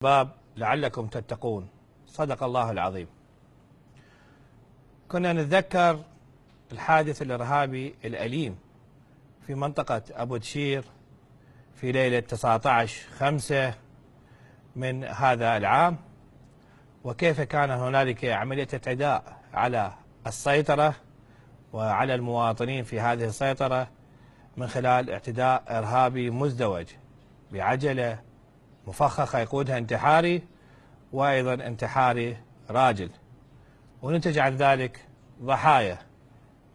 باب لعلكم تتقون. صدق الله العظيم. كنا نتذكر الحادث الإرهابي الأليم في منطقة أبو دشير في ليلة 19/5 من هذا العام، وكيف كان هنالك عملية اعتداء على السيطرة وعلى المواطنين في هذه السيطرة من خلال اعتداء إرهابي مزدوج بعجلة مفخخة يقودها انتحاري وأيضا انتحاري راجل، ونتج عن ذلك ضحايا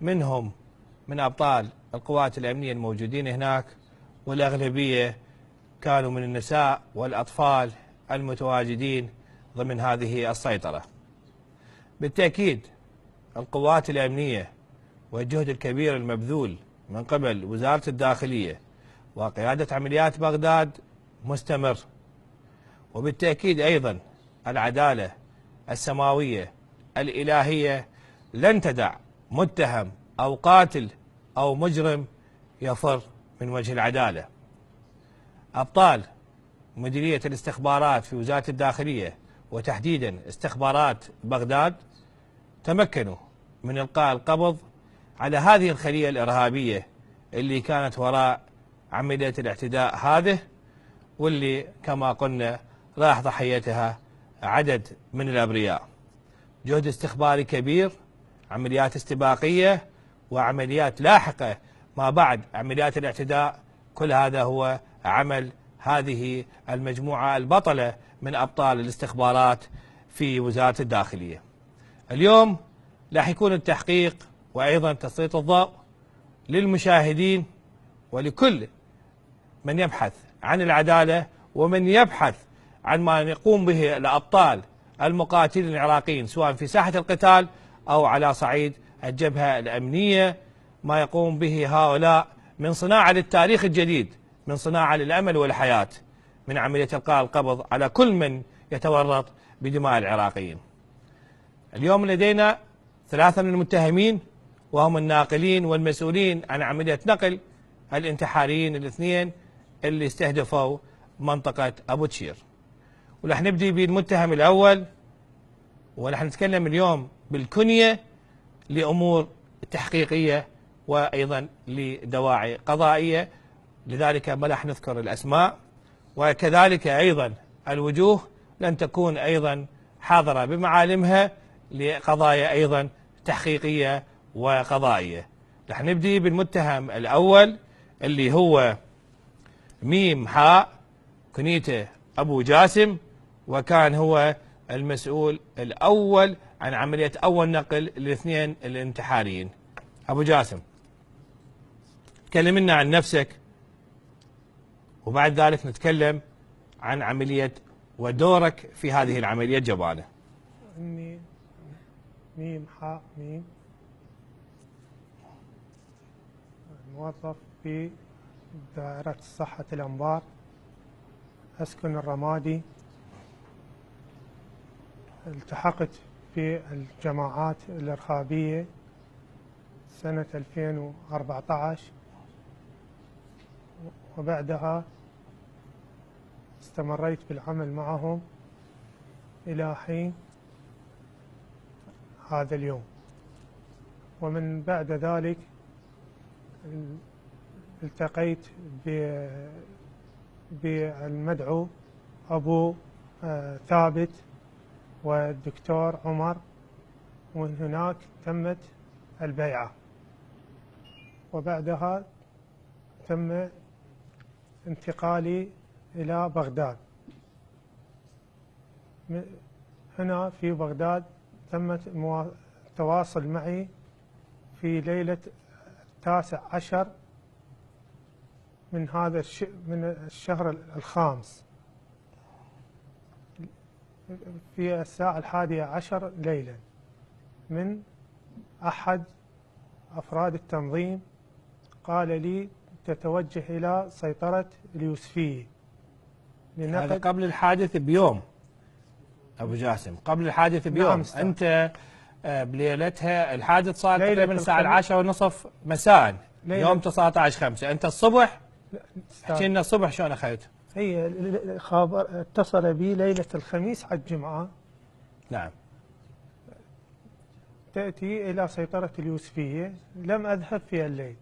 منهم من أبطال القوات الأمنية الموجودين هناك، والأغلبية كانوا من النساء والأطفال المتواجدين ضمن هذه السيطرة. بالتأكيد القوات الأمنية والجهد الكبير المبذول من قبل وزارة الداخلية وقيادة عمليات بغداد مستمر، وبالتأكيد أيضا العدالة السماوية الإلهية لن تدع متهم أو قاتل أو مجرم يفر من وجه العدالة. أبطال مديرية الاستخبارات في وزارة الداخلية وتحديدا استخبارات بغداد تمكنوا من إلقاء القبض على هذه الخلية الإرهابية اللي كانت وراء عملية الاعتداء هذه، واللي كما قلنا راح ضحيتها عدد من الأبرياء. جهد استخباري كبير، عمليات استباقية وعمليات لاحقة ما بعد عمليات الاعتداء، كل هذا هو عمل هذه المجموعة البطلة من أبطال الاستخبارات في وزارة الداخلية. اليوم راح يكون التحقيق وأيضا تسليط الضوء للمشاهدين ولكل من يبحث عن العدالة ومن يبحث عن ما يقوم به الأبطال المقاتلين العراقيين سواء في ساحة القتال أو على صعيد الجبهة الأمنية، ما يقوم به هؤلاء من صناعة للتاريخ الجديد، من صناعة للأمل والحياة، من عملية إلقاء القبض على كل من يتورط بدماء العراقيين. اليوم لدينا 3 من المتهمين، وهم الناقلين والمسؤولين عن عملية نقل الانتحاريين الاثنين اللي استهدفوا منطقة أبو دشير. ورح نبدي بالمتهم الأول، ورح نتكلم اليوم بالكنية لأمور تحقيقية وأيضا لدواعي قضائية، لذلك ما راح نذكر الأسماء، وكذلك أيضا الوجوه لن تكون أيضا حاضرة بمعالمها لقضايا أيضا تحقيقية وقضائية. رح نبدي بالمتهم الأول اللي هو ميم حاء، كنيته أبو جاسم، وكان هو المسؤول الأول عن عملية أول نقل الاثنين الانتحاريين. أبو جاسم، تكلم لنا عن نفسك وبعد ذلك نتكلم عن عملية ودورك في هذه العملية جبانة. إني ميم حاء ميم، موظف في دائرة صحة الأنبار، أسكن الرمادي. التحقت في الجماعات الإرهابية سنة 2014، وبعدها استمريت بالعمل معهم إلى حين هذا اليوم. ومن بعد ذلك التقيت بالمدعو أبو ثابت والدكتور عمر، ومن هناك تمت البيعة، وبعدها تم انتقالي إلى بغداد. هنا في بغداد تم التواصل معي في ليلة 19 من هذا من الشهر الخامس في الساعة 11 ليلا من أحد أفراد التنظيم، قال لي تتوجه إلى سيطرة اليوسفية. هذا قبل الحادث بيوم أبو جاسم، قبل الحادث بيوم. نعم، أنت بليلتها الحادث صار تقريبا الساعة 10:30 مساء يوم 19/5. أنت الصبح احكي لنا الصبح شلون أخذت؟ هي خابر اتصل بي ليلة الخميس على الجمعة. نعم. تأتي إلى سيطرة اليوسفية، لم أذهب في الليل.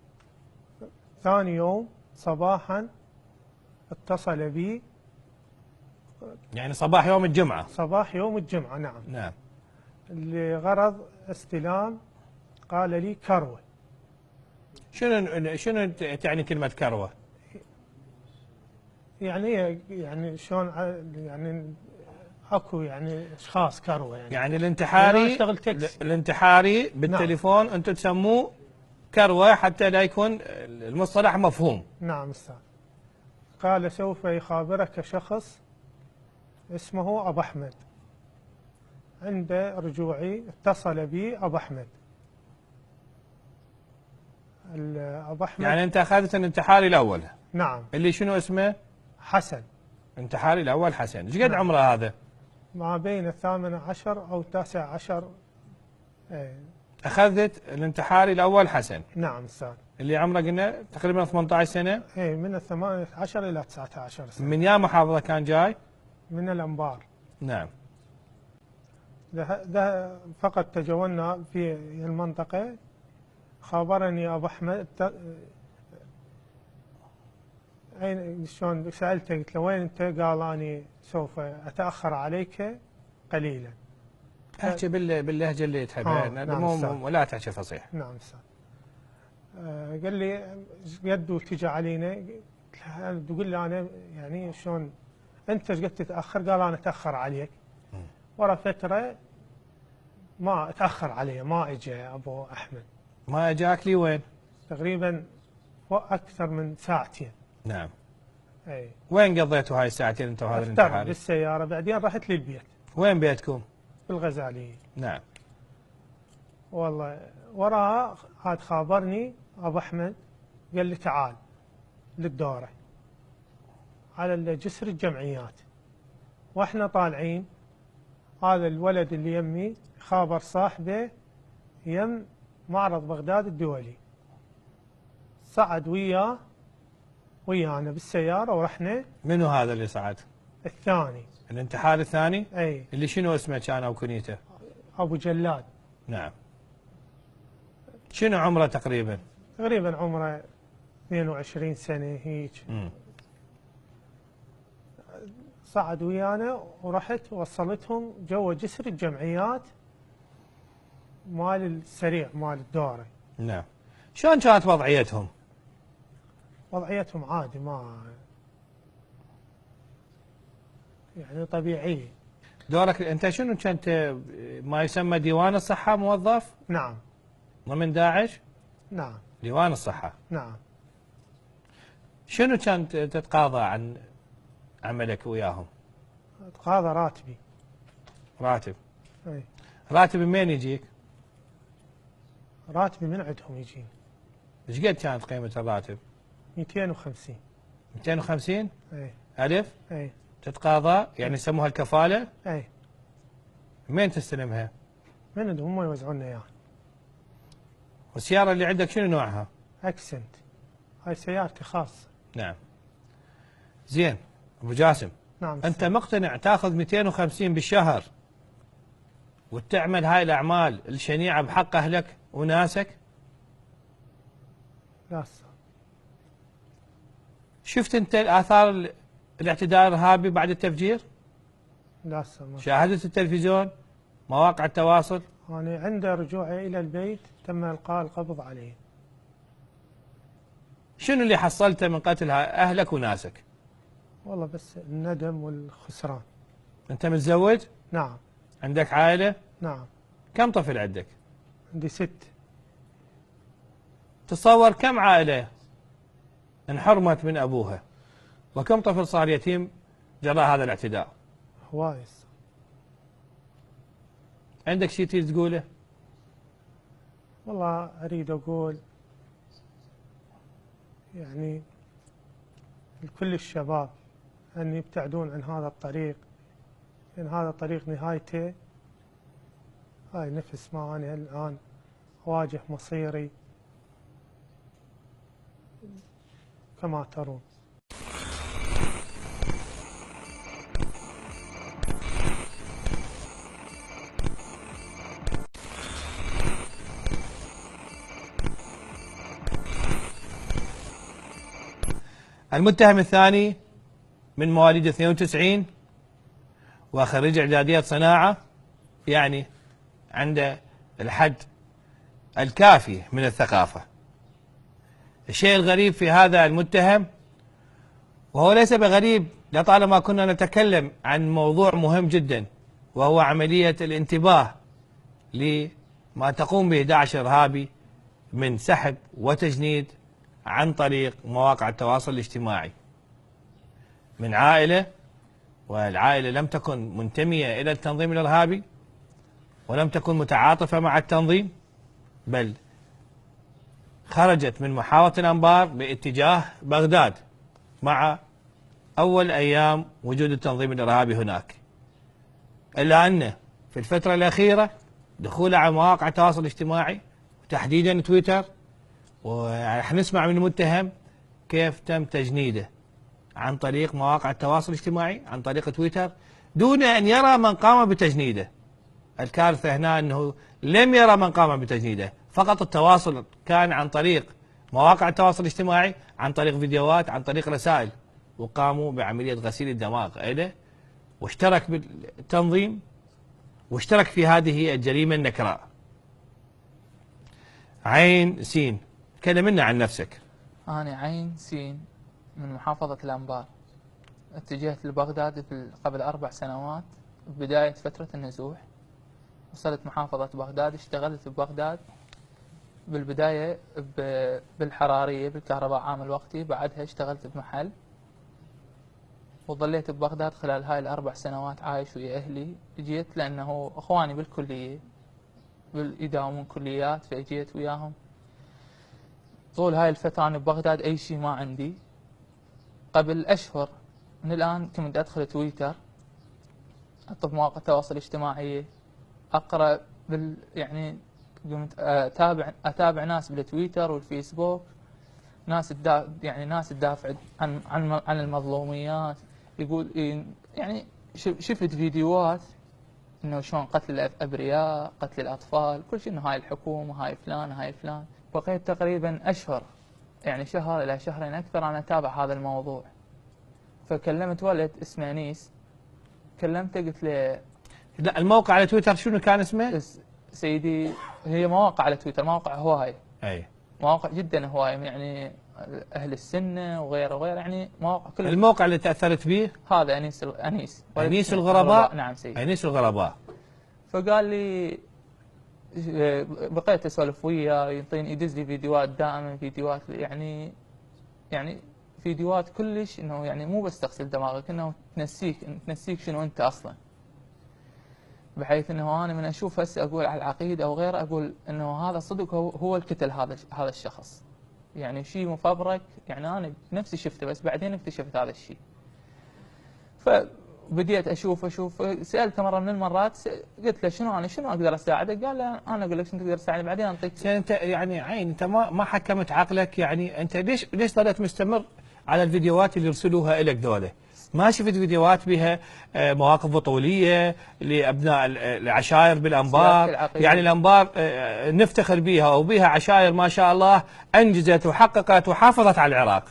ثاني يوم صباحا اتصل بي، يعني صباح يوم الجمعة. صباح يوم الجمعة، نعم. نعم. لغرض استلام، قال لي كروة. شنو تعني كلمة كروة؟ يعني شلون، يعني اكو يعني اشخاص كروة يعني الانتحاري، اشتغل تاكسي. الانتحاري بالتليفون نعم. انتم تسموه كروة حتى لا يكون المصطلح مفهوم. نعم استاذ. قال سوف يخابرك شخص اسمه ابو احمد. عند رجوعي اتصل بي ابو احمد. ابو احمد يعني انت اخذت الانتحاري الاول. نعم. اللي شنو اسمه؟ حسن. انتحاري الاول حسن. ايش قد نعم. عمره هذا؟ ما بين 18 أو 19. اخذت الانتحاري الاول حسن. نعم استاذ. اللي عمره قلنا تقريبا 18 سنه. اي من 18 الى 19 سنه. من يا محافظه كان جاي؟ من الانبار. نعم. ده فقط تجولنا في المنطقه. خابرني ابو احمد، اين شلون سالته، قلت له وين انت؟ قال اني سوف اتاخر عليك قليلا. احكي باللهجه اللي تحبها. نعم ولا تحكي فصيح. نعم استاذ. قال لي قد تجي علينا؟ تقول لي انا يعني شلون انت ايش قد تتاخر؟ قال انا اتاخر عليك. ورا فتره ما اتاخر علي، ما اجى ابو احمد. ما اجاك لي وين؟ تقريبا اكثر من ساعتين. نعم. اي. وين قضيتوا هاي الساعتين انت وهذا الانتحاري؟ بالسياره، بعدين رحت للبيت. وين بيتكم؟ بالغزاليه. نعم. والله وراها عاد خابرني ابو احمد، قال لي تعال للدوره على جسر الجمعيات. واحنا طالعين، هذا الولد اللي يمي خابر صاحبه يم معرض بغداد الدولي، صعد ويانا بالسياره ورحنا. منو هذا اللي صعد؟ الثاني. الانتحاري الثاني؟ اي. اللي شنو اسمه كان او كنيته؟ ابو جلاد. نعم. شنو عمره تقريبا؟ تقريبا عمره 22 سنه هيك. صعد ويانا ورحت وصلتهم جوا جسر الجمعيات مال السريع مال الدوره. نعم. شلون كانت وضعيتهم؟ وضعيتهم عادي، ما يعني طبيعيه. دورك انت شنو كنت ما يسمى ديوان الصحه موظف؟ نعم. ضمن داعش؟ نعم. ديوان الصحه. نعم. شنو كانت تتقاضى عن عملك وياهم؟ اتقاضى راتبي. راتب؟ اي. راتب منين يجيك؟ راتبي من عندهم يجيني. ايش قد كانت قيمه الراتب؟ 250. 250؟ اي. ألف؟ اي. تتقاضى يعني يسموها الكفالة؟ اي. منين تستلمها؟ من عندهم، هم يوزعون لنا اياها. والسيارة اللي عندك شنو نوعها؟ اكسنت. هاي سيارتي خاصة. نعم. زين أبو جاسم. نعم. أنت مقتنع تاخذ 250 بالشهر وتعمل هاي الأعمال الشنيعة بحق أهلك وناسك؟ لا صح. شفت أنت الآثار الاعتداء الإرهابي بعد التفجير؟ لا صح. شاهدت التلفزيون؟ مواقع التواصل؟ أنا عند رجوعي إلى البيت تم إلقاء القبض عليه. شنو اللي حصلته من قتل أهلك وناسك؟ والله بس الندم والخسران. أنت متزوج؟ نعم. عندك عائلة؟ نعم. كم طفل عندك؟ عندي 6. تصور كم عائلة انحرمت من أبوها، وكم طفل صار يتيم جراء هذا الاعتداء؟ هواي. عندك شيء تريد تقوله؟ والله أريد أقول يعني لكل الشباب أن يبتعدون عن هذا الطريق، لأن هذا الطريق نهايته هاي نفس ما أنا الآن أواجه مصيري كما ترون. المتهم الثاني من مواليد 92 وخريج اعداديات صناعه، يعني عنده الحد الكافي من الثقافه. الشيء الغريب في هذا المتهم، وهو ليس بغريب لطالما كنا نتكلم عن موضوع مهم جدا، وهو عمليه الانتباه لما تقوم به داعش الارهابي من سحب وتجنيد عن طريق مواقع التواصل الاجتماعي من عائلة، والعائلة لم تكن منتمية إلى التنظيم الإرهابي ولم تكن متعاطفة مع التنظيم، بل خرجت من محافظة الأنبار باتجاه بغداد مع أول أيام وجود التنظيم الإرهابي هناك. إلا أن في الفترة الأخيرة دخوله على مواقع التواصل الاجتماعي وتحديدا تويتر، ورح نسمع من المتهم كيف تم تجنيده عن طريق مواقع التواصل الاجتماعي، عن طريق تويتر، دون أن يرى من قام بتجنيده. الكارثة هنا أنه لم يرى من قام بتجنيده، فقط التواصل كان عن طريق مواقع التواصل الاجتماعي، عن طريق فيديوهات، عن طريق رسائل، وقاموا بعملية غسيل الدماغ له، واشترك بالتنظيم واشترك في هذه الجريمة النكراء. عين سين، كلمنا عن نفسك. أنا عين سين من محافظة الأنبار. اتجهت لبغداد قبل 4 سنوات بداية فترة النزوح. وصلت محافظة بغداد، اشتغلت ببغداد بالبداية بالحرارية بالكهرباء عامل وقتي، بعدها اشتغلت بمحل، وظليت ببغداد خلال هاي ال4 سنوات عايش ويا أهلي. جيت لأنه أخواني بالكلية يداومون كليات، فجيت وياهم. طول هاي الفترة أنا ببغداد أي شيء ما عندي. قبل أشهر من الآن كنت أدخل تويتر، أطلب مواقع التواصل الاجتماعي، أقرأ يعني قمت أتابع ناس بالتويتر والفيسبوك، ناس تدافع عن المظلوميات. يقول يعني شفت فيديوهات إنه شلون قتل الأبرياء، قتل الأطفال، كل شيء، إنه هاي الحكومة، هاي فلان، هاي فلان. بقيت تقريبا أشهر، يعني شهر إلى شهرين أكثر أنا أتابع هذا الموضوع. فكلمت ولد اسمه أنيس، كلمته قلت له لا، الموقع على تويتر شنو كان اسمه؟ سيدي هي مواقع على تويتر، مواقع هواية، أي مواقع جدا هواية، يعني أهل السنة وغيره وغيره، يعني مواقع كلها. الموقع اللي تأثرت به هذا أنيس الغرباء. نعم سيدي، أنيس الغرباء. فقال لي، بقيت اسولف وياه، يعطيني يدز لي فيديوهات دائما، فيديوهات يعني فيديوهات كلش انه يعني مو بس تغسل دماغك، انه تنسيك شنو انت اصلا. بحيث انه انا من اشوف هسه اقول على العقيده او غيره، اقول انه هذا صدق هو القتل هذا الشخص، يعني شيء مفبرك، يعني انا بنفسي شفته بس بعدين اكتشفت هذا الشيء. بديت اشوف سالته مره من المرات، قلت له شنو اقدر اساعدك؟ قال له انا اقول لك شنو تقدر تساعدني بعدين انطيك. انت يعني عين، انت ما حكمت عقلك، يعني انت ليش ظلت مستمر على الفيديوهات اللي يرسلوها لك ذولا؟ ما شفت فيديوهات بها مواقف بطوليه لابناء العشائر بالانبار؟ يعني الانبار نفتخر بها وبها عشائر ما شاء الله انجزت وحققت وحافظت على العراق.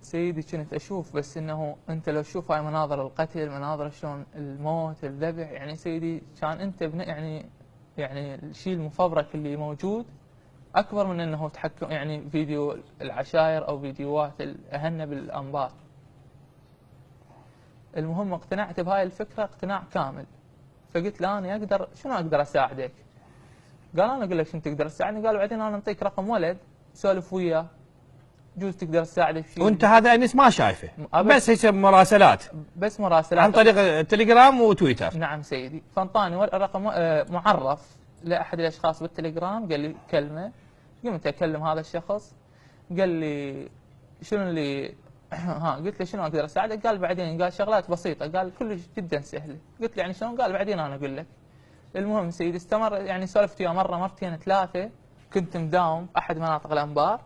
سيدي كنت اشوف، بس انه انت لو تشوف هاي مناظر القتل، مناظر شلون الموت، الذبح، يعني سيدي كان انت يعني الشيء المفبرك اللي موجود اكبر من انه تحكم، يعني فيديو العشائر او فيديوهات الاهلنا بالانبار. المهم اقتنعت بهاي الفكره اقتناع كامل، فقلت له انا شنو اقدر اساعدك؟ قال انا اقول لك شنو تقدر تساعدني. قال بعدين انا انطيك رقم ولد سولف وياه، جوز تقدر تساعده في شيء. وانت هذا انس ما شايفه، بس هيك مراسلات، بس مراسلات عن طريق التليجرام وتويتر. نعم سيدي. فانطاني رقم معرف لاحد الاشخاص بالتليجرام، قال لي كلمه. قمت اكلم هذا الشخص، قال لي شنو اللي قلت له شنو اقدر اساعدك؟ قال بعدين، قال شغلات بسيطه، قال كلش جدا سهله. قلت له يعني شلون؟ قال بعدين انا اقول لك. المهم سيدي استمر، يعني سولفت وياه مره مرتين ثلاثه، كنت مداوم احد مناطق الانبار.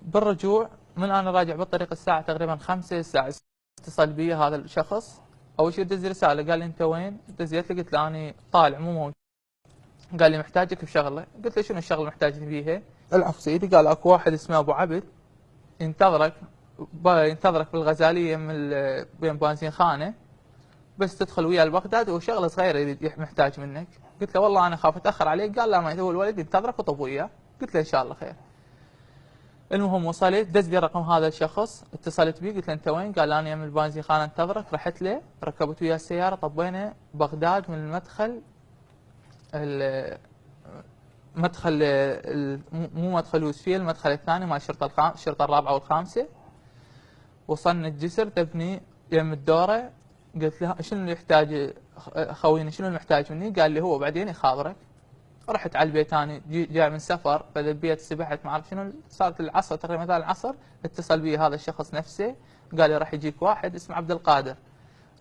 بالرجوع من انا راجع بالطريق الساعه تقريبا 5 الساعه اتصل بي هذا الشخص. اول شيء دز رساله، قال لي انت وين؟ دزيت له، قلت له اني طالع مو موجود. قال لي محتاجك بشغله. قلت له شنو الشغله محتاجني فيها؟ العفو سيدي. قال اكو واحد اسمه ابو عبد ينتظرك ينتظرك بالغزاليه بين بنزين خانه، بس تدخل وياه لبغداد وشغله صغيره يريد محتاج منك. قلت له والله انا خاف اتاخر عليك. قال لا ما هو الولد ينتظرك وطب وياه. قلت له ان شاء الله خير. المهم وصلت، دز لي رقم هذا الشخص، اتصلت بيه قلت له انت وين؟ قال انا يم البنزين خانه انتظرك. رحت له، ركبت وياه السياره، طبينا بغداد من المدخل مدخل مو مدخل يوسفيه، المدخل الثاني مال الشرطه الرابعه والخامسه. وصلنا الجسر تبني يم الدوره. قلت له شنو اللي يحتاج خوينا، شنو المحتاج مني؟ قال لي هو بعدين يخابرك. رحت على البيت انا جاي من سفر، بدل البيت سبحت ما اعرف شنو، صارت العصر تقريبا مثلا العصر، اتصل بي هذا الشخص نفسه قال لي راح يجيك واحد اسمه عبد القادر،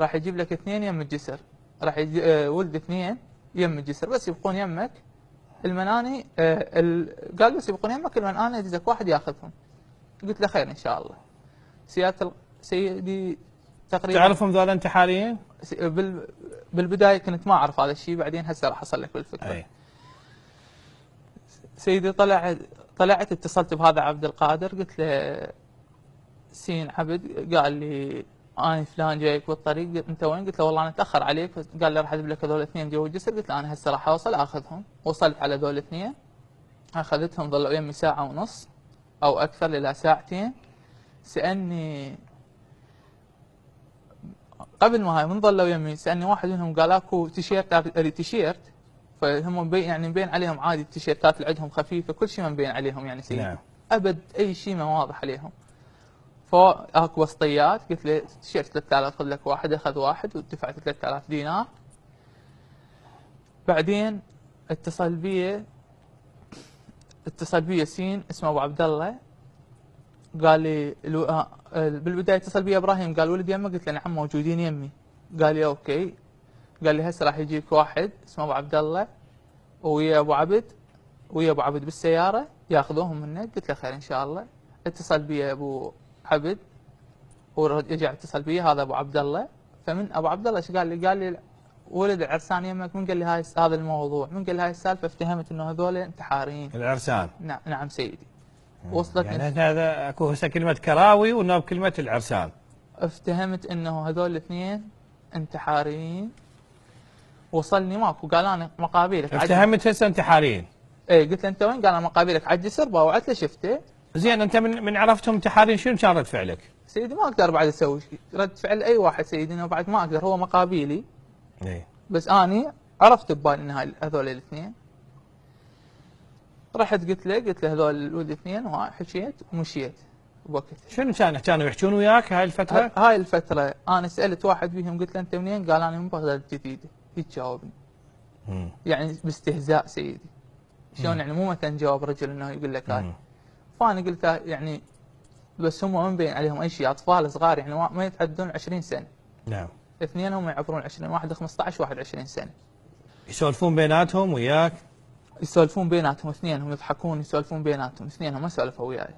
راح يجيب لك 2 يم الجسر، راح ولد 2 يم الجسر، بس يبقون يمك المناني قال بس يبقون يمك المناني يجيك واحد ياخذهم. قلت له خير ان شاء الله. سيدي تقريبا تعرفهم ذول انتحاريين؟ بالبدايه كنت ما اعرف هذا الشيء، بعدين هسه راح اصل لك بالفكره. أي. سيدي طلعت اتصلت بهذا عبد القادر، قلت له سين عبد. قال لي انا فلان جايك بالطريق، انت وين؟ قلت له والله انا اتاخر عليك. قال لي راح اجيب لك هذول 2 جو الجسر. قلت له انا هسه راح اوصل اخذهم. وصلت على هذول 2 اخذتهم، ظلوا يمي ساعه ونص او اكثر الى ساعتين. سالني قبل ما هاي من ظلوا يمي، سالني واحد منهم قال اكو تيشيرت، اريد تيشيرت. فهم يعني مبين عليهم عادي، التيشيرتات اللي عندهم خفيفه، كل شيء مبين عليهم يعني سيدي. نعم. ابد اي شيء ما واضح عليهم. فاكو وسطيات، قلت له تيشيرت 3000 خذ لك واحد. اخذ واحد ودفعت 3000 دينار. بعدين اتصل بي سين اسمه ابو عبد الله. قال لي بالبدايه اتصل بي ابراهيم، قال ولد يمك؟ قلت له نعم موجودين يمي. قال لي اوكي. قال لي هسه راح يجيك واحد اسمه ابو عبد الله ويا ابو عبد بالسياره ياخذوهم منك. قلت له خير ان شاء الله. اتصل بي ابو عبد ورجع اتصل بي هذا ابو عبد الله. فمن ابو عبد الله ايش قال لي؟ قال لي ولد العرسان يمك. من قال لي هذا الموضوع؟ من قال لي هاي السالفه؟ افتهمت انه هذول انتحاريين. العرسان. نعم سيدي. وصلتني يعني هذا اكو هسه كلمه كراوي وناب كلمه العرسان. افتهمت انه هذول 2 انتحاريين. وصلني ماكو. قال انا مقابلك. افتهمت هسه انتحاريين. ايه قلت له انت وين؟ قال انا مقابلك على الجسر. باوعت له شفته. زين انت من عرفتهم انتحاريين شنو كان رد فعلك؟ سيدي ما اقدر بعد اسوي شيء، رد فعل اي واحد سيدي انه بعد ما اقدر، هو مقابيلي. اي. بس اني عرفت ببالي ان هذول ال2. رحت قلت له هذول الولد 2 وحكيت ومشيت بوقت. شنو كانوا يحجون وياك هاي الفتره؟ هاي الفتره انا سالت واحد فيهم قلت له انت منين؟ قال انا من بغداد الجديده. يتجاوبني يعني باستهزاء سيدي. شلون يعني؟ مو مثلا جواب رجل انه يقول لك هاي. فانا قلت يعني بس هم ما مبين عليهم اي شيء، اطفال صغار يعني ما يتعدون 20 سنه. نعم. 2 هم يعبرون 20، واحد 15 واحد 20 سنه. يسولفون بيناتهم وياك؟ يسولفون بيناتهم 2 هم، يضحكون يسولفون بيناتهم 2 هم، ما سولفوا وياي.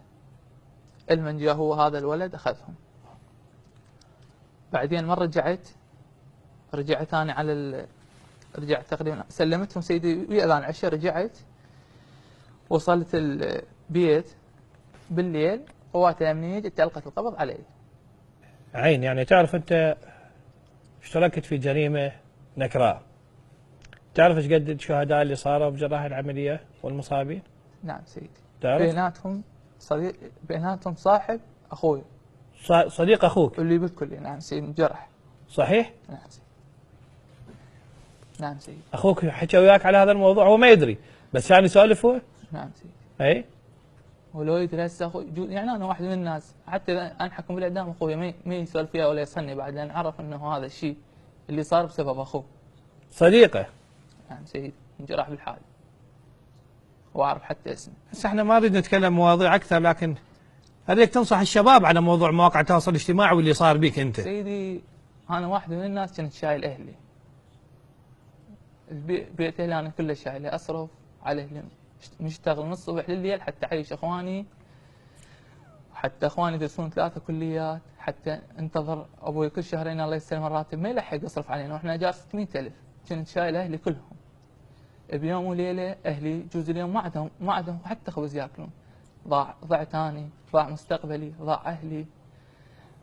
المن جاء هو هذا الولد اخذهم. بعدين من رجعت انا على رجعت تقريبا سلمتهم سيدي ويا اذان العشاء. رجعت وصلت البيت بالليل، قوات الامنيه جت القت القبض علي. عين يعني تعرف انت اشتركت في جريمه نكراء. تعرف ايش قد الشهداء اللي صاروا بجراح العمليه والمصابين؟ نعم سيدي. تعرف؟ بيناتهم صاحب اخوي. صديق اخوك اللي بالكليه. نعم سيدي انجرح. صحيح؟ نعم سيدي. نعم سيدي. اخوك حكى وياك على هذا الموضوع؟ هو ما يدري بس كان يسولف هو؟ نعم سيدي. اي؟ ولو يدري هسه اخوي يعني انا واحد من الناس حتى انحكم بالاعدام اخوي ما يسولف فيها ولا يصني بعد، لان عرف انه هذا الشيء اللي صار بسبب اخوه. صديقه؟ نعم سيدي انجرح بالحال. واعرف حتى اسمه. هسه احنا ما نريد نتكلم مواضيع اكثر، لكن اريدك تنصح الشباب على موضوع مواقع التواصل الاجتماعي واللي صار بيك انت. سيدي انا واحد من الناس كنت شايل اهلي. بيت اهلي انا كله شايله، اصرف على اهلي، نشتغل من الصبح لليل حتى اعيش اخواني، حتى اخواني يدرسون 3 كليات، حتى انتظر ابوي كل شهرين الله يستلم الراتب ما يلحق يصرف علينا، واحنا اجار 600,000. كنت شايل اهلي كلهم. بيوم وليله اهلي جوز اليوم ما عندهم حتى خبز ياكلون. ضعت اني، ضاع مستقبلي، ضاع اهلي.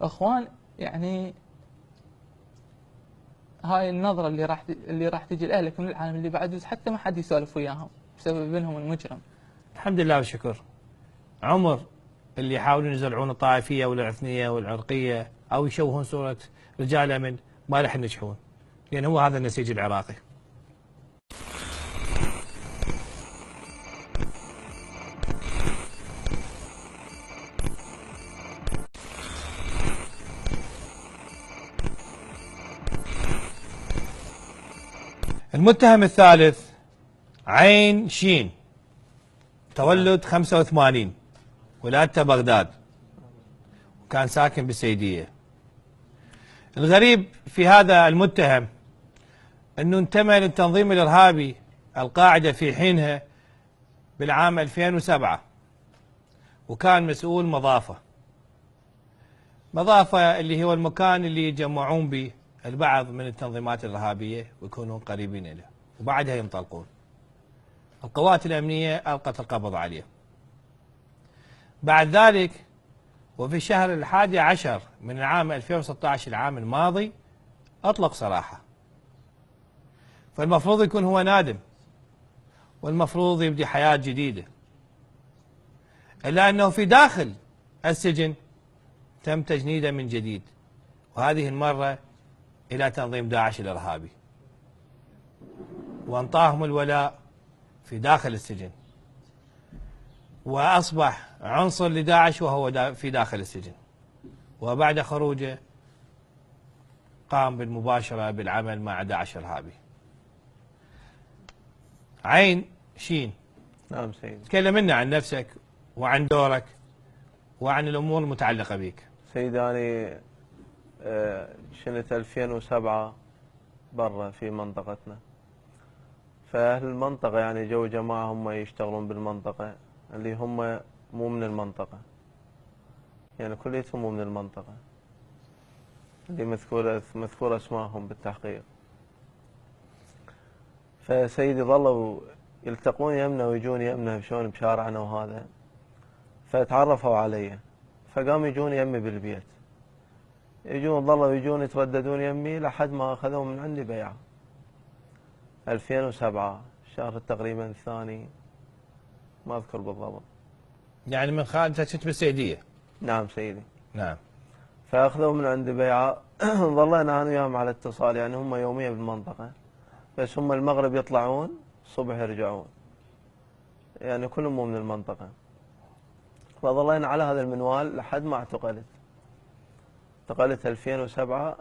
اخوان يعني هاي النظرة اللي راح تجي لاهلك من العالم اللي بعد حتى ما حد يسولف وياهم بسبب انهم المجرم. الحمد لله والشكر. عمر اللي يحاولون يزرعون الطائفيه والاثنيه والعرقيه او يشوهون صوره رجال امن ما راح ينجحون، لان هو هذا النسيج العراقي. المتهم الثالث عين شين، تولد 85، ولادته بغداد، وكان ساكن بالسيدية. الغريب في هذا المتهم أنه انتمى للتنظيم الإرهابي القاعدة في حينها بالعام 2007، وكان مسؤول مضافة اللي هو المكان اللي يجمعون به البعض من التنظيمات الإرهابية ويكونون قريبين له وبعدها ينطلقون. القوات الأمنية ألقت القبض عليه. بعد ذلك وفي الشهر 11 من العام 2016 العام الماضي أطلق سراحه. فالمفروض يكون هو نادم والمفروض يبدي حياة جديدة، إلا أنه في داخل السجن تم تجنيده من جديد، وهذه المرة إلى تنظيم داعش الإرهابي، وانطاهم الولاء في داخل السجن، وأصبح عنصر لداعش وهو في داخل السجن. وبعد خروجه قام بالمباشرة بالعمل مع داعش الإرهابي. عين شين، نعم سيدي. تكلم لنا عن نفسك وعن دورك وعن الأمور المتعلقة بك. سيدي أنا سنة 2007 برا في منطقتنا، فأهل المنطقة يعني جو جماعة هم يشتغلون بالمنطقة اللي هم مو من المنطقة، يعني كليتهم مو من المنطقة اللي مذكورة اسمائهم بالتحقيق. فسيدي ظلوا يلتقون يمنا ويجون يمنا شلون بشارعنا وهذا، فتعرفوا علي فقاموا يجون يمي بالبيت، يجون ظلوا يجون يترددون يمي لحد ما أخذوا من عندي بيعة 2007 الشهر تقريبا الثاني، ما أذكر بالضبط. يعني من خالد كنت بالسيدية؟ نعم سيدي. نعم. فأخذوا من عندي بيعة ظلينا أنا وياهم على اتصال، يعني هم يوميا بالمنطقة، بس هم المغرب يطلعون الصبح يرجعون، يعني كلهم مو من المنطقة. فظلينا على هذا المنوال لحد ما اعتقلت. اعتقلت 2007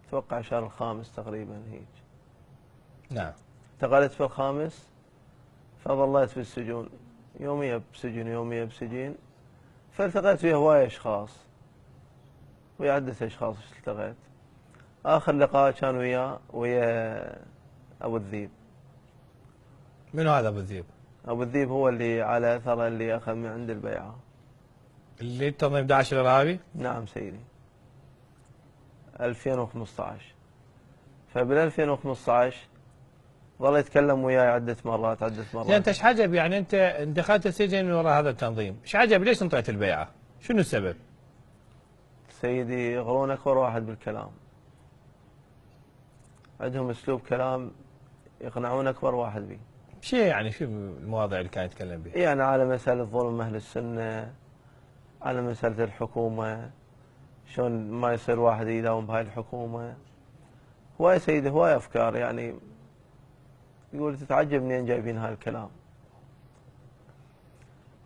اتوقع شهر الخامس تقريبا هيك. نعم. اعتقلت في الخامس، فظليت في السجون يوميا بسجن يوميا بسجن. فالتقيت ويا هواية اشخاص، ويا عدة اشخاص التقيت. اخر لقاء كان ويا ابو الذيب. من هذا ابو الذيب؟ ابو الذيب هو اللي على اثره اللي اخذ من عند البيعة، اللي تنظيم داعش الإرهابي؟ نعم سيدي. 2015. فبال 2015 ظل يتكلم وياي عدة مرات. زين انت ايش عجب يعني انت دخلت السجن من وراء هذا التنظيم، ايش عجب ليش انطيت البيعة؟ شنو السبب؟ سيدي يغرون اكبر واحد بالكلام، عندهم اسلوب كلام يقنعون اكبر واحد به. شيء يعني شو المواضيع اللي كان يتكلم بها؟ يعني على مسألة ظلم اهل السنة، على مسألة الحكومة، شلون ما يصير واحد يداوم بهاي الحكومة. هواي سيدي هواي افكار، يعني يقول تتعجب منين جايبين هاي الكلام.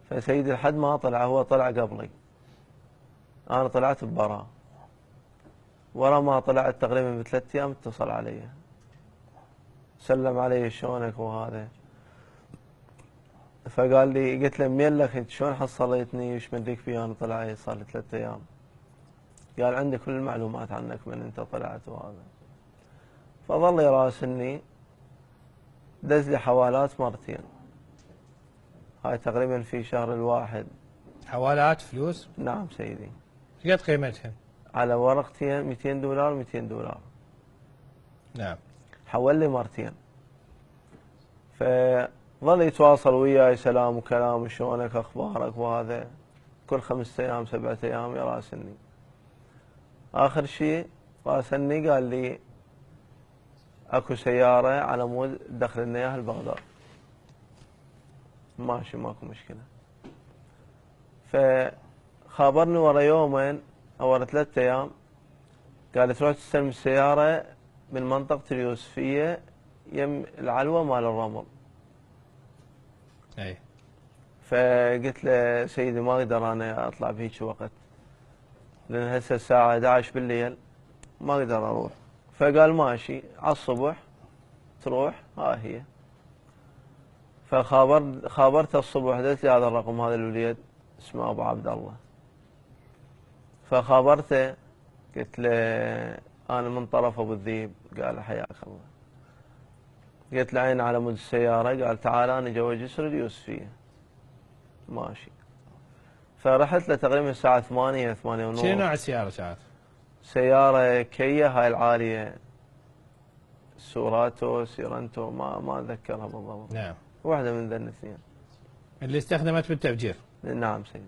فسيدي لحد ما طلع، هو طلع قبلي، انا طلعت ببراء. ورا ما طلعت تقريبا ب3 ايام اتصل علي، سلم علي شلونك وهذا. فقال لي، قلت له منين لك انت، شلون حصلتني وش مديك فيه؟ انا طلع صار لي 3 ايام. قال عندي كل المعلومات عنك من انت طلعت وهذا. فظل يراسلني، دز لي حوالات مرتين، هاي تقريبا في شهر الواحد. حوالات فلوس؟ نعم سيدي. ايش قد قيمتها؟ على ورقتين $200 $200. نعم. حول لي مرتين. فظل يتواصل وياي سلام وكلام، شلونك اخبارك وهذا، كل 5 ايام 7 ايام يراسلني. اخر شيء راسلني قال لي اكو سياره على مود دخل لنا اياها لبغداد. ماشي ماكو مشكله. فخابرني ورا يومين او ورا 3 ايام قال لي تروح تستلم السياره من منطقه اليوسفيه يم العلوه مال الرمل. اي. فقلت له سيدي ما اقدر انا اطلع بهيك وقت، لان هسه الساعه 11 بالليل ما اقدر اروح. فقال ماشي على الصبح تروح ها هي. خابرته الصبح، قلت لي هذا الرقم، هذا الوليد اسمه ابو عبد الله. فخابرته قلت له انا من طرف ابو الذيب. قال حياك الله. قلت له عين على مود السياره. قال تعال انا جوا جسر اليوسفيه. ماشي. فرحت له تقريبا الساعه 8 ونص. شنو نوع السياره كانت؟ سياره كيا هاي العاليه، سوراتو سيرنتو ما اتذكرها بالضبط. نعم. واحده من ذن الاثنين اللي استخدمت بالتفجير. نعم سيدي.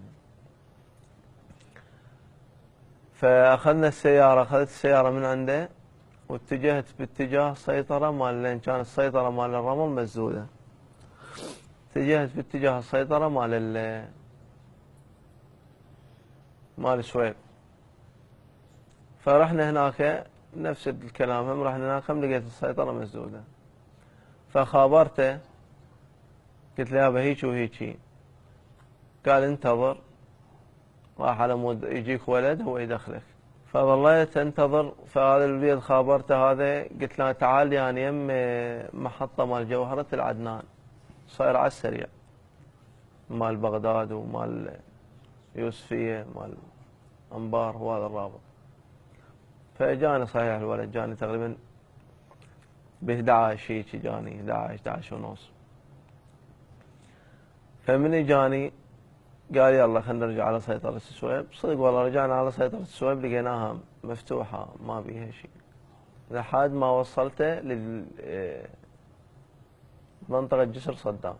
فاخذنا السياره، اخذت السياره من عنده واتجهت باتجاه السيطره مال، لان كانت السيطره مال الرمل مسدوده. اتجهت باتجاه السيطره مال السويب. فرحنا هناك نفس الكلام، هم رحنا هناك هم لقيت السيطره مسدوده. فخابرته قلت له يابا هيك وهيك. قال انتظر، راح على مود يجيك ولد هو يدخلك. فظليت انتظر. فهذا الوليد خابرته هذا، قلت له تعال يعني يم محطه مال جوهره العدنان، صاير على السريع، مال بغداد ومال يوسفيه مال انبار وهذا الرابط. فجاني صحيح الولد، جاني تقريبا ب 11 هيك، جاني 11 ونص. فمن اجاني قال يلا خلينا نرجع على سيطرة السويب. صدق والله رجعنا على سيطرة السويب لقيناها مفتوحة ما بيها شيء، لحد ما وصلته منطقة جسر صدام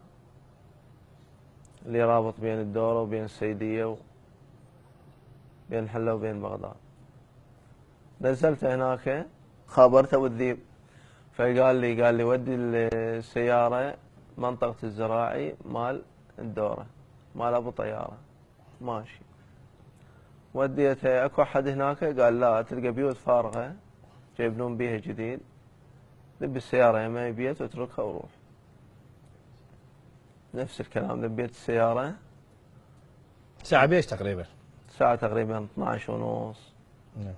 اللي رابط بين الدورة وبين السيدية بين حلة وبين بغداد. نزلت هناك، خابرته ابو الذيب. فقال لي ودي السيارة منطقة الزراعي مال الدورة مال ابو طيارة. ماشي. وديته اكو احد هناك. قال لا، تلقى بيوت فارغة جايبنون بيها جديد، لب السيارة يمي بيت واتركها وروح. نفس الكلام، لبيت السيارة. ساعة بيش تقريبا؟ الساعة تقريبا 12 ونص. نعم.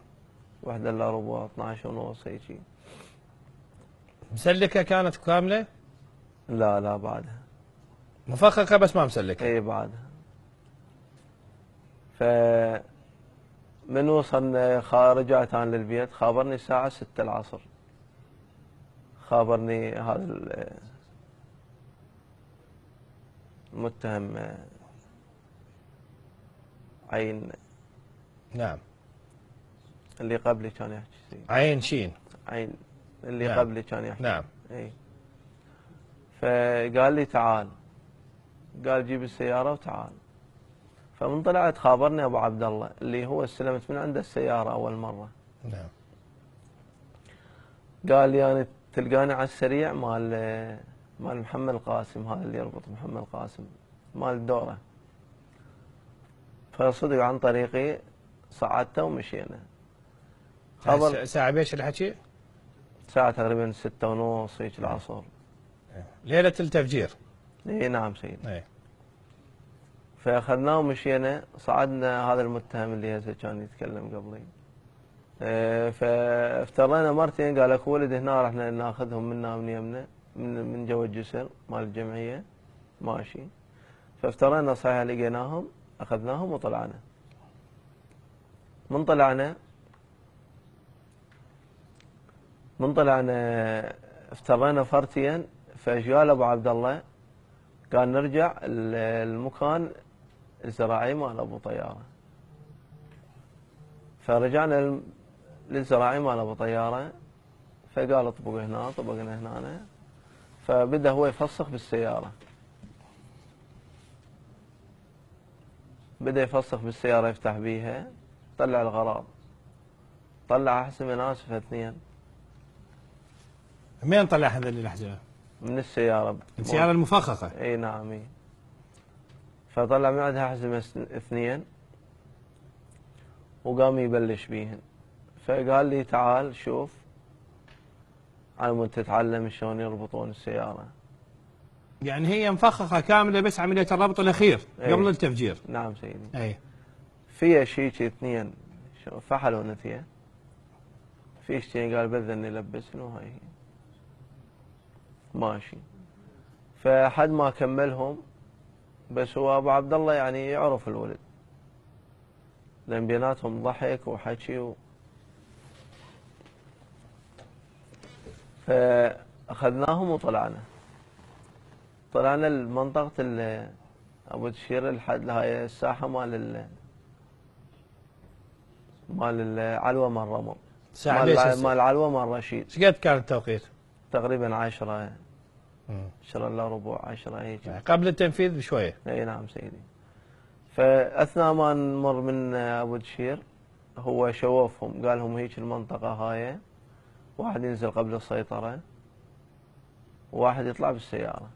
1 الا ربع، 12 ونص هيجي. مسلكة كانت كاملة؟ لا بعدها. مفخخة بس ما مسلكة؟ اي بعدها. من وصلنا رجعت انا للبيت، خابرني الساعة 6 العصر. خابرني هذا المتهم عين. نعم. اللي قبلي كان يحكي سيدي. عين شين. عين اللي نعم. قبلي كان يحكي. نعم. اي. فقال لي تعال، قال جيب السيارة وتعال. فمن طلعت خابرني ابو عبد الله اللي هو استلمت من عنده السيارة اول مرة. نعم. قال لي يعني تلقاني على السريع مال محمد القاسم، هذا اللي يربط محمد القاسم مال الدورة. فصدق عن طريقي صعدته ومشينا. خبر ساعة بيش الحكي؟ ساعة تقريبا 6 ونص هيك العصر. ليلة التفجير. اي نعم سيدي. اي. فاخذناه ومشينا. صعدنا هذا المتهم اللي هسه كان يتكلم قبلي. فافترينا مرتين. قال اكو ولد هنا رحنا ناخذهم منا من يمنا من جوا الجسر مال الجمعية. ماشي. فافترينا صحيح لقيناهم، اخذناهم وطلعنا. من طلعنا افترينا فرتين. فجال ابو عبد الله قال نرجع المكان الزراعي مال ابو طياره. فرجعنا للزراعي مال ابو طياره. فقال اطبق هنا، طبقنا هنا. فبدا هو يفسخ بالسياره. بدا يفسخ بالسياره، يفتح بيها، طلع الغراض. طلع أحزمة ناسفة 2 منين طلع هذول الأحزمة؟ من السيارة. السيارة المفخخة. اي نعم اي. فطلع من عندها أحزمة 2 وقام يبلش بيهن. فقال لي تعال شوف على مود تتعلم شلون يربطون السيارة. يعني هي مفخخة كاملة بس عملية الربط الأخير قبل التفجير. نعم سيدي. أي. فيها شيء 2 فحل ونثيه. في شيء قال بذن يلبسن وهاي هي. ماشي. فحد ما كملهم بس هو ابو عبد الله يعني يعرف الولد. لان بيناتهم ضحك وحكي فاخذناهم وطلعنا. طلعنا لمنطقة ابو تشير لحد هاي الساحة مال العلوة مال رمل. مال العلوة مال رشيد. ايش قد كان التوقيت؟ تقريبا 10 الا ربع 10 هيك. يعني قبل التنفيذ بشويه. اي نعم سيدي. فاثناء ما نمر من ابو دشير هو شوفهم قال لهم هيك المنطقه هاي واحد ينزل قبل السيطره وواحد يطلع بالسياره.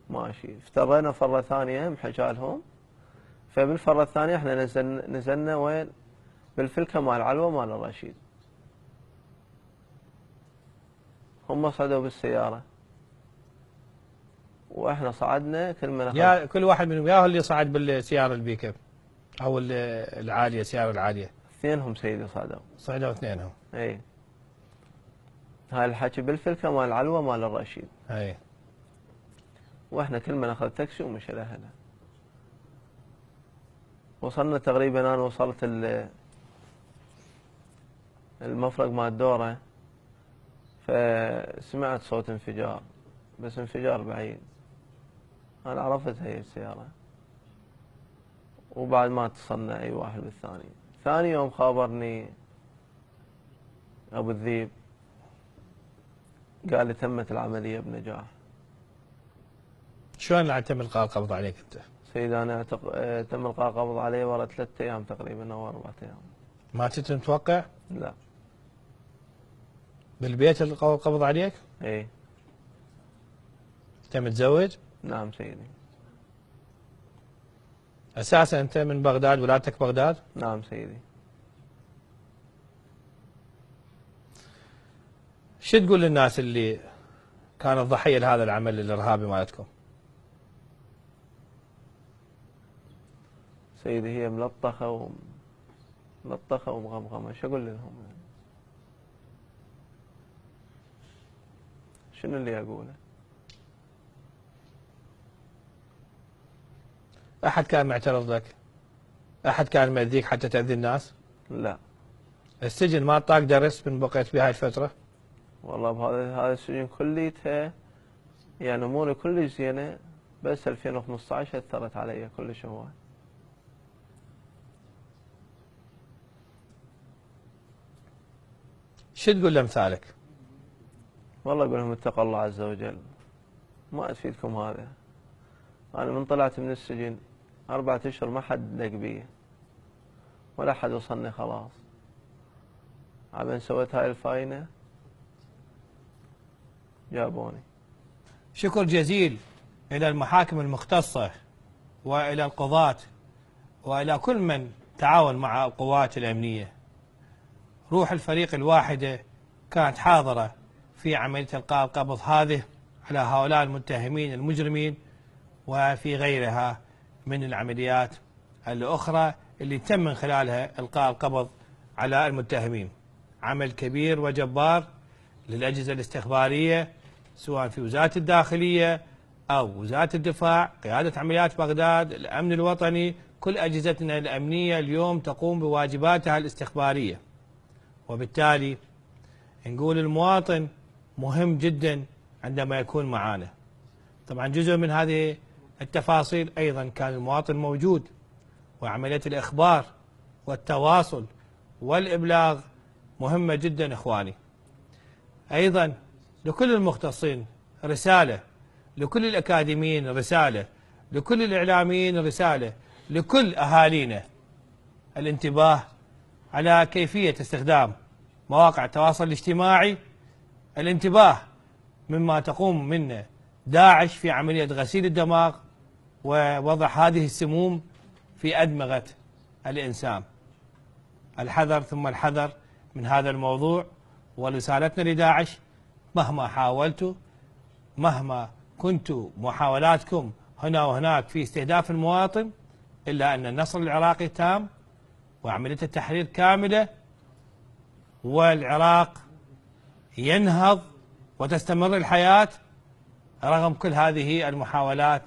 ماشي. افترينا فره ثانيه حكى لهم. فبالفره الثانيه احنا نزلنا وين؟ بالفلكه مال علوه مال الرشيد. هم صعدوا بالسياره واحنا صعدنا كل واحد منهم ياهو اللي صعد بالسياره البيك اب او العاليه السياره العاليه. 2 سيدي صعدوا 2 هم. اي. هاي الحكي بالفلكه مال العلوه مال الرشيد. اي. واحنا كل من اخذ تاكسي ومشى لاهله. وصلنا تقريبا انا وصلت المفرق مال الدوره فسمعت صوت انفجار بس انفجار بعيد. أنا عرفت هي السيارة وبعد ما اتصلنا أي واحد بالثاني. ثاني يوم خابرني أبو الذيب قال لي تمت العملية بنجاح. شلون تم إلقاء القبض عليك أنت؟ سيدي أنا تم إلقاء القبض علي ورا 3 أيام تقريبا أو 4 أيام. ما كنت متوقع؟ لا. بالبيت إلقاء القبض عليك؟ إيه. أنت متزوج؟ نعم سيدي. أساسا أنت من بغداد ولادتك بغداد؟ نعم سيدي. شو تقول للناس اللي كانت ضحية لهذا العمل الإرهابي مالتكم؟ سيدي هي ملطخة ومغمغمة. شو أقول لهم؟ شنو اللي أقوله؟ أحد كان معترض لك؟ أحد كان مأذيك حتى تأذي الناس؟ لا. السجن ما طاق درس من بقيت بهاي الفترة؟ والله بهذا السجن كليتها يعني أموري كلش زينة بس 2015 أثرت علي كلش هواي. شو تقول لأمثالك؟ والله أقول لهم اتقوا الله عز وجل. ما أفيدكم هذا. أنا من طلعت من السجن 4 أشهر ما حد دق بي ولا حد وصلني خلاص. عبين سويت هاي الفاينة جابوني. شكر جزيل إلى المحاكم المختصة وإلى القضاة وإلى كل من تعاون مع القوات الأمنية. روح الفريق الواحدة كانت حاضرة في عملية إلقاء القبض هذه على هؤلاء المتهمين المجرمين وفي غيرها من العمليات الأخرى اللي تم من خلالها إلقاء القبض على المتهمين. عمل كبير وجبار للأجهزة الاستخبارية سواء في وزارة الداخلية أو وزارة الدفاع، قيادة عمليات بغداد، الأمن الوطني، كل أجهزتنا الأمنية اليوم تقوم بواجباتها الاستخبارية. وبالتالي نقول المواطن مهم جدا عندما يكون معانا. طبعا جزء من هذه التفاصيل أيضا كان المواطن موجود، وعملية الإخبار والتواصل والإبلاغ مهمة جدا إخواني. أيضا لكل المختصين رسالة، لكل الأكاديميين رسالة، لكل الإعلاميين رسالة، لكل أهالينا الانتباه على كيفية استخدام مواقع التواصل الاجتماعي، الانتباه مما تقوم منه داعش في عملية غسيل الدماغ ووضع هذه السموم في أدمغة الإنسان. الحذر ثم الحذر من هذا الموضوع، ورسالتنا لداعش: مهما حاولتوا، مهما كنت محاولاتكم هنا وهناك في استهداف المواطن، إلا أن النصر العراقي تام وعملية التحرير كاملة، والعراق ينهض وتستمر الحياة رغم كل هذه المحاولات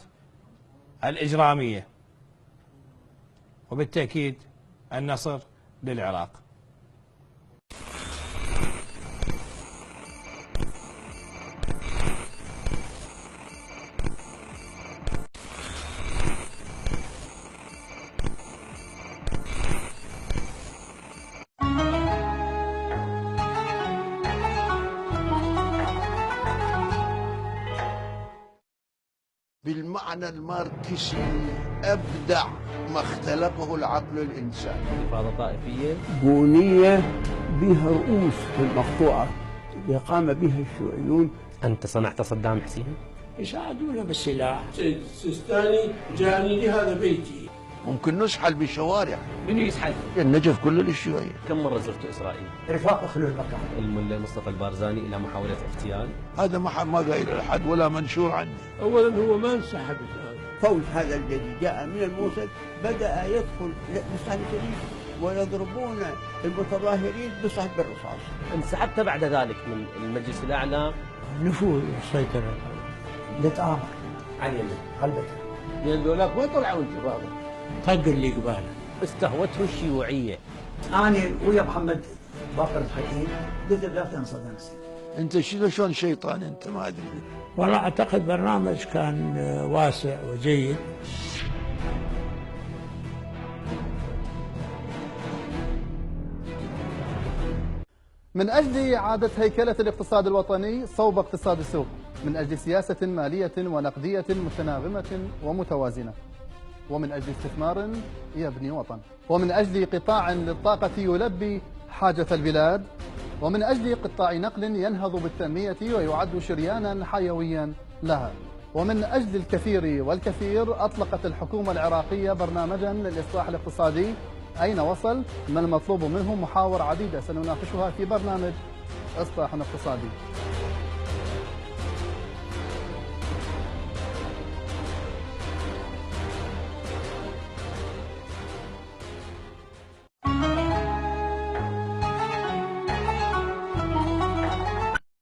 الإجرامية، وبالتأكيد النصر للعراق. بالمعنى الماركسي أبدع ما اختلقه العقل الإنساني. انتفاضة طائفية بنية بها رؤوس المقطوعة قام بها الشيوعيون. أنت صنعت صدام حسين؟ يساعدونا بالسلاح. سيد السيستاني جاني لهذا بيتي. ممكن نسحل بالشوارع. من يسحل؟ النجف كله للشيوعية. كم مرة زرت إسرائيل؟ رفاق خلو المكان. الملا مصطفى البارزاني إلى محاولة اغتيال؟ هذا ما قايل لحد ولا منشور عني. أولا هو ما انسحب الآن. فوج هذا الذي جاء من الموصل بدأ يدخل مستهترين ويضربون المتظاهرين بصحب الرصاص. انسحبت بعد ذلك من المجلس الأعلى؟ نفوذ السيطرة نتآمر عن اليمن قلبتها. لأن ذولاك ما طلعوا انتفاضة. طق اللي قباله. استهوته الشيوعية. أنا ويا محمد باقر الحكيم قلت لا تنسى نفسي. أنت شلون شيطان أنت ما أدري. والله أعتقد برنامج كان واسع وجيد. من أجل إعادة هيكلة الاقتصاد الوطني صوب اقتصاد السوق، من أجل سياسة مالية ونقدية متناغمة ومتوازنة، ومن أجل استثمار يبني وطن، ومن أجل قطاع للطاقة يلبي حاجة البلاد، ومن أجل قطاع نقل ينهض بالتنمية ويعد شريانا حيويا لها، ومن أجل الكثير والكثير أطلقت الحكومة العراقية برنامجا للإصلاح الاقتصادي. أين وصل؟ ما المطلوب منه؟ محاور عديدة سنناقشها في برنامج إصلاح اقتصادي.